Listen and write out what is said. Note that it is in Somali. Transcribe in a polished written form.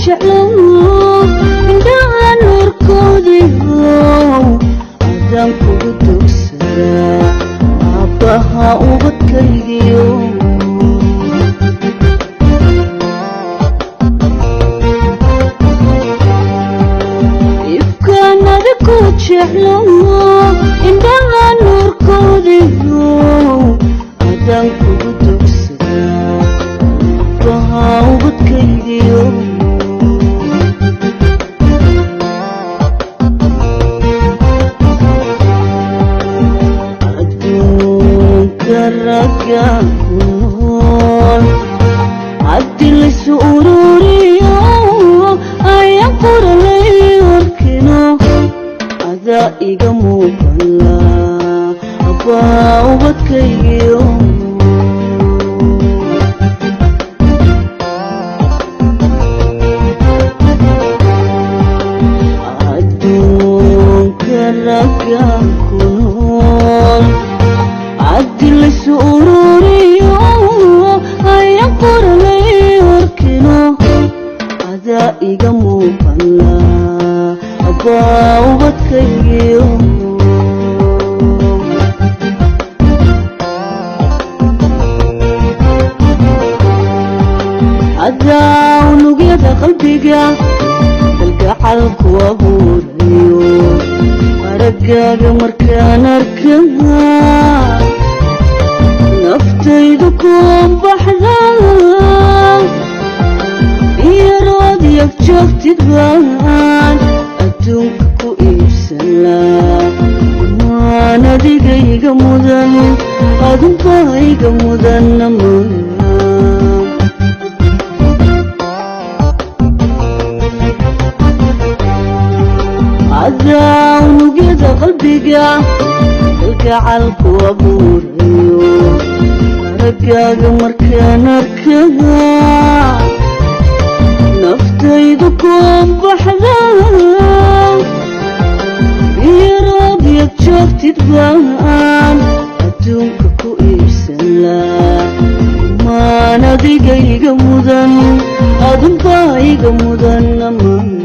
jeclow indhaha nuurkoodiyow adaan kugu dugsadaa aabbaha ubadkaygiyo ifkaanada ku jeclow indhaha nuurkoodiyow adaan kugu dugsadaa aabbaha ubadkaygiyo ragaan ku nool haddii laysu ururiyo ayaan qoralay arkino adaa iga muuqala abbaa ubadkaygiyo adduunka ragaan ku nool haddii laysu ururiyo ayaan qoralay arkino adaa iga muuqala abbaa ubadkaygiyo adaa unugyada qalbiga kalgacalku abuurayo aragaaga markaan arkada naftaydu kuun baxda iyarood yag joogtid baan adduunka ku iibsan laa maan adiga iga mudan adunbaa iga mudanna mudan adaa unugyada qalbiga kalgacalku abuurayo aragaaga markaan arkada naftaydu kuun baxda iyarood yag joogtid baan adduunka ku iibsan laa maan adiga iga mudan adunbaa iga mudanna mudan